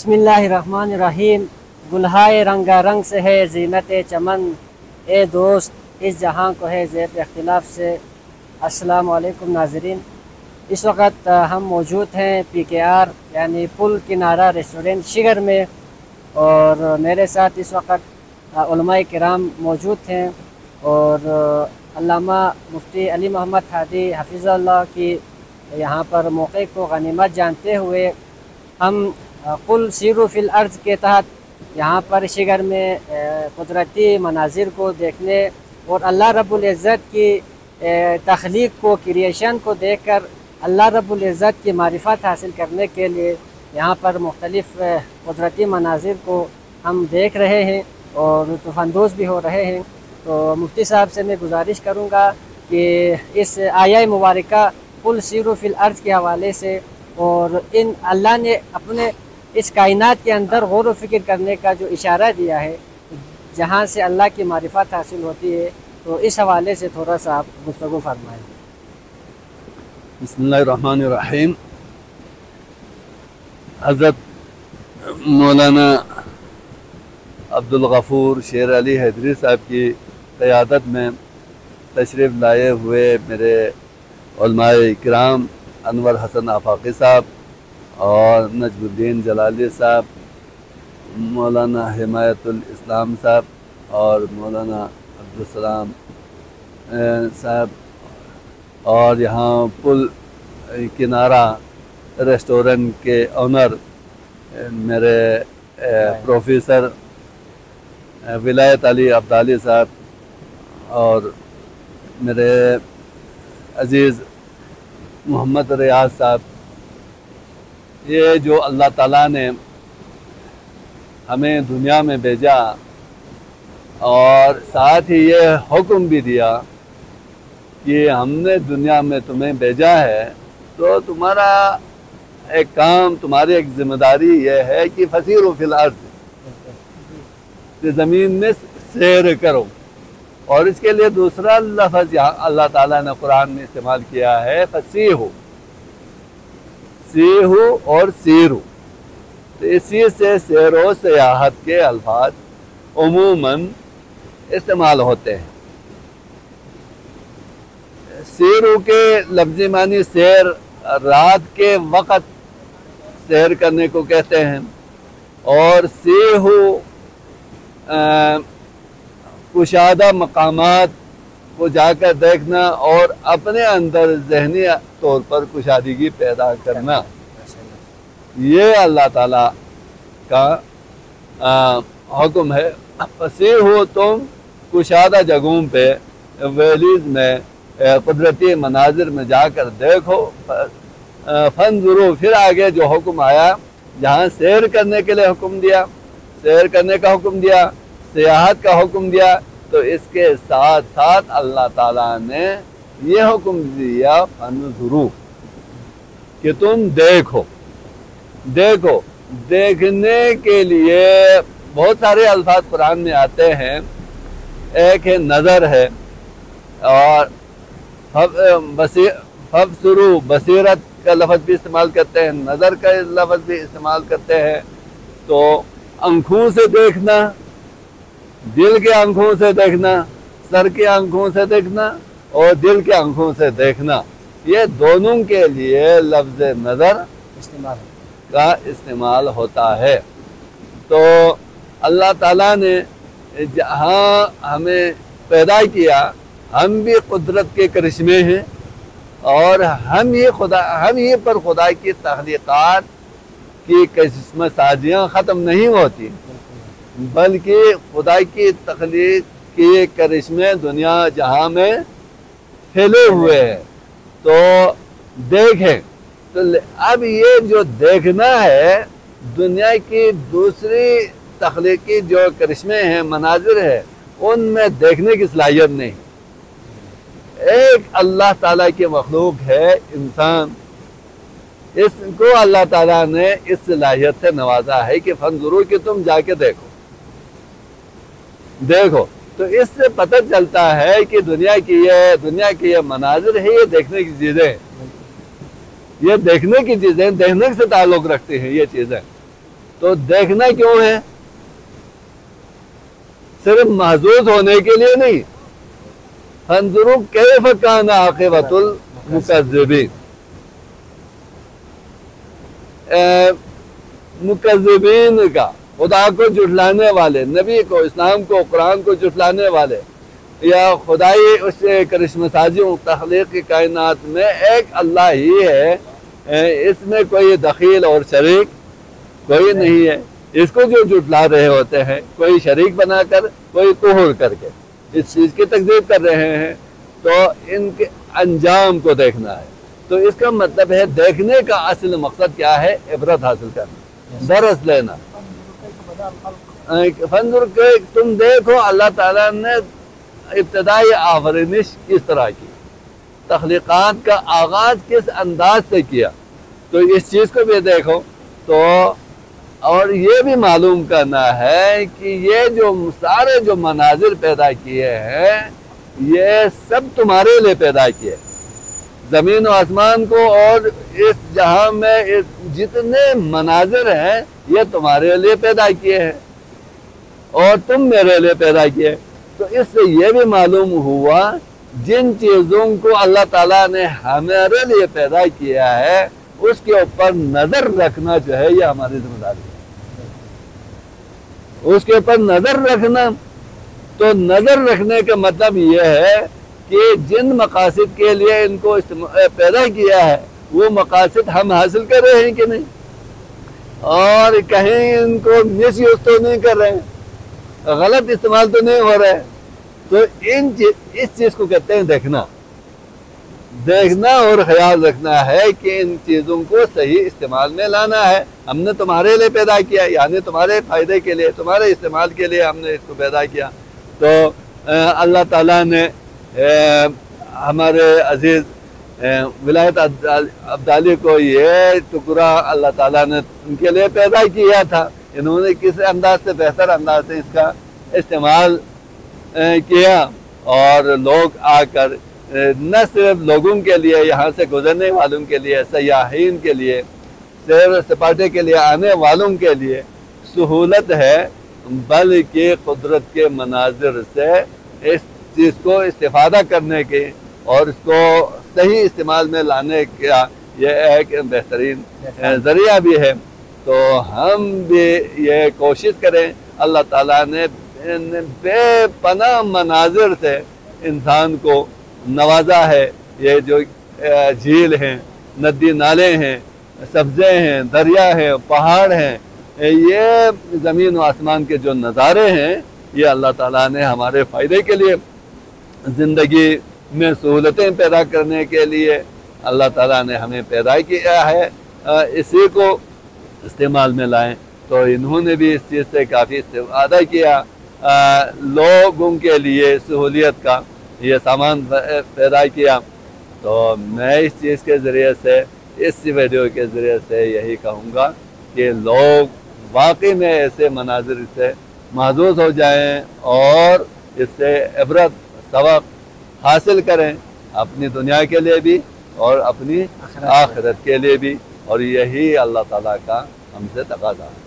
बिस्मिल्लाहिर्रहमानिर्रहीम। गुलहाए रंगा रंग से है ज़ीनत चमन, ए दोस्त इस जहां को है ज़ेब इख्तिलाफ से। अस्सलाम वालेकुम नाज़रीन। इस वक्त हम मौजूद हैं PKR यानी पुल किनारा रेस्टोरेंट शिगर में, और मेरे साथ इस वक्त उलमाए किराम मौजूद हैं और अल्लामा मुफ्ती अली मोहम्मद हादी हफ़िज़ुल्लाह की यहाँ पर मौक़े को गनीमत जानते हुए हम कुल सीरू फिल अर्ज़ के तहत यहाँ पर शिगर में कुदरती मनाजिर को देखने और अल्लाह रब्बुल इज़्ज़त की तख्लीक को, क्रिएशन को देखकर अल्लाह रब्बुल इज़्ज़त की मारिफत हासिल करने के लिए यहाँ पर मुख्तलिफ़ कुदरती मनाजिर को हम देख रहे हैं और लुत्फ़अंदोज़ भी हो रहे हैं। तो मुफ्ती साहब से मैं गुजारिश करूँगा कि इस आया मुबारका कुल सीरू फिल अर्ज़ के हवाले से और इन अल्लाह ने अपने इस कायनात के अंदर गौर व फिक्र करने का जो इशारा दिया है, जहाँ से अल्लाह की मारिफत हासिल होती है, तो इस हवाले से थोड़ा सा आप गुफ्तगू फरमाएँ। बिस्मिल्लाहिर्रहमानिर्रहीम। हज़रत मौलाना अब्दुल गफ़ूर शेर अली हैदरी साहब की क़यादत में तशरीफ़ लाए हुए मेरे उलमाए इकराम अनवर हसन आफाकी साहब और नजमुद्दीन जलाली साहब, मौलाना हिमायतुल इस्लाम साहब और मौलाना अब्दुलसलाम साहब, और यहाँ पुल किनारा रेस्टोरेंट के ऑनर मेरे प्रोफेसर विलायत अली अब्दाली साहब और मेरे अज़ीज़ मोहम्मद रियाज साहब। ये जो अल्लाह ताला ने हमें दुनिया में भेजा और साथ ही ये हुक्म भी दिया कि हमने दुनिया में तुम्हें भेजा है, तो तुम्हारा एक काम, तुम्हारी एक ज़िम्मेदारी ये है कि फसीरू फिल अर्ज़, ज़मीन में सैर करो। और इसके लिए दूसरा लफ्ज़ यहाँ अल्लाह ताला ने कुरान में इस्तेमाल किया है, फसीहु, सीहु और सीरू। तो इसी से सैर व सियाहत के अल्फाज उमूमन इस्तेमाल होते हैं। सीरू के लफ्ज़ी मानी सैर, रात के वक़्त सैर करने को कहते हैं, और सीहु कुशादा मकामात को जाकर देखना और अपने अंदर ज़हनी तौर पर कुशादगी पैदा करना। ये अल्लाह ताला का हुक्म है। फसीह हो तुम कुशादा जगहों पे, वैलीज़ में, कुदरती मनाजिर में जाकर देखो। फंजुरू, फिर आगे जो हुक्म आया, जहाँ सैर करने के लिए हुक्म दिया, सैर करने का हुक्म दिया, सियाहत का हुक्म दिया, तो इसके साथ साथ अल्लाह ताला ने ये हुक्म दिया फंजुरू, कि तुम देखो। देखो, देखने के लिए बहुत सारे अल्फाज कुरान में आते हैं। एक है नज़र है, और फबसुरू बसीरत का लफ्ज़ भी इस्तेमाल करते हैं, नज़र का लफ्ज़ भी इस्तेमाल करते हैं। तो आँखों से देखना, दिल के आँखों से देखना, सर की आँखों से देखना और दिल के आँखों से देखना, ये दोनों के लिए लफ्ज़ नज़र का इस्तेमाल होता है। तो अल्लाह ताला ने जहाँ हमें पैदा किया, हम भी कुदरत के करिश्मे हैं, और हम ये पर खुदा की तख्लीक़ात की किस्म साजियाँ ख़त्म नहीं होती, बल्कि खुदा की तख्लीक के करिश्मे दुनिया जहाँ में फैले हुए हैं। तो देखें, तो अब ये जो देखना है, दुनिया की दूसरी तख्लीकी जो करिश्मे हैं, मनाजिर है, उनमें देखने की सलाहियत नहीं। एक अल्लाह ताला की मखलूक है इंसान, इसको अल्लाह ताला ने इस सलाहियत से नवाजा है कि फंजुरू, कि तुम जाके देखो। देखो, तो इससे पता चलता है कि दुनिया की ये मनाजिर है, ये देखने की चीज़ें, ये देखने की चीज़ें, देखने से ताल्लुक़ रखती हैं ये चीज़ें। تو دیکھنا کیوں ہے؟ صرف محظوظ ہونے کے لیے نہیں. فانظروا کیف کان عاقبۃ المکذبین. مکذبین کا خدا کو جھٹلانے والے، نبی کو، اسلام کو، قرآن کو جھٹلانے والے، یا خدائی اس کرشمہ سازی و تخلیق کی کائنات میں ایک اللہ ہی ہے، اس میں کوئی دخیل اور شریک کوئی نہیں ہے. اس کو جو جھٹلا رہے ہوتے ہیں، کوئی شریک بنا کر، کوئی کفر کر کے اس چیز کی تکذیب کر رہے ہیں، تو ان کے انجام کو دیکھنا ہے. تو اس کا مطلب ہے دیکھنے کا اصل مقصد کیا ہے؟ عبرت حاصل کرنا، درس لینا. فانظر کہ تم دیکھو اللہ تعالیٰ نے ابتدائی آفرینش کس طرح کی، تخلیقات کا آغاز کس انداز سے کیا، تو اس چیز کو بھی دیکھو. تو اور یہ بھی معلوم کرنا ہے کہ یہ جو سارے جو مناظر پیدا کیے ہیں یہ سب تمہارے لیے پیدا کیے. زمین و آسمان کو اور اس جہاں میں جتنے مناظر ہیں یہ تمہارے لیے پیدا کیے ہیں اور تم میرے لیے پیدا کیے. تو اس سے یہ بھی معلوم ہوا جن چیزوں کو اللہ تعالیٰ نے ہمارے لیے پیدا کیا ہے اس کے اوپر نظر رکھنا جو ہے یہ ہماری ذمہ داری ہے. اس کے اوپر نظر رکھنا، تو نظر رکھنے کا مطلب یہ ہے کہ جن مقاصد کے لیے ان کو پیدا کیا ہے وہ مقاصد ہم حاصل کر رہے ہیں کہ نہیں، اور کہیں ان کو مس یوز تو نہیں کر رہے ہیں، غلط استعمال تو نہیں ہو رہا ہے. تو اس چیز کو کہتے ہیں دیکھنا اور خیال رکھنا ہے کہ ان چیزوں کو صحیح استعمال میں لانا ہے. ہم نے تمہارے لیے پیدا کیا، یعنی تمہارے فائدے کے لیے، تمہارے استعمال کے لیے ہم نے اس کو پیدا کیا. تو اللہ تعالیٰ نے ہمارے عزیز ولایت عبدالی کو یہ ٹکڑا اللہ تعالیٰ نے ان کے لیے پیدا کیا تھا. انہوں نے کس انداز سے، بہتر انداز سے اس کا استعمال کیا، اور لوگ آ کر نہ صرف لوگوں کے لیے، یہاں سے گزرنے والوں کے لیے، سیاحین کے لیے، سیر سپاٹے کے لیے آنے والوں کے لیے سہولت ہے، بلکہ قدرت کے مناظر سے اس چیز کو استفادہ کرنے کے اور اس کو صحیح استعمال میں لانے کا یہ ایک بہترین ذریعہ بھی ہے. تو ہم بھی یہ کوشش کریں. اللہ تعالیٰ نے بے پناہ مناظر سے انسان کو نوازا ہے. یہ جو جھیل ہیں، ندی نالے ہیں، سبزے ہیں، دریا ہیں، پہاڑ ہیں، یہ زمین و آسمان کے جو نظارے ہیں یہ اللہ تعالیٰ نے ہمارے فائدے کے لیے، زندگی میں سہولتیں پیدا کرنے کے لیے اللہ تعالیٰ نے ہمیں پیدا کیا ہے. اسی کو استعمال میں لائیں. تو انہوں نے بھی اس چیز سے کافی استفادہ کیا، لوگوں کے لیے سہولیت کا یہ سامان پیدا کیا. تو میں اس چیز کے ذریعے سے، اس ویڈیو کے ذریعے سے یہی کہوں گا کہ لوگ واقعی میں ایسے مناظر سے محظوظ ہو جائیں اور اس سے عبرت سبق حاصل کریں، اپنی دنیا کے لیے بھی اور اپنی آخرت کے لیے بھی. اور یہی اللہ تعالیٰ کا ہم سے تقاضا ہے.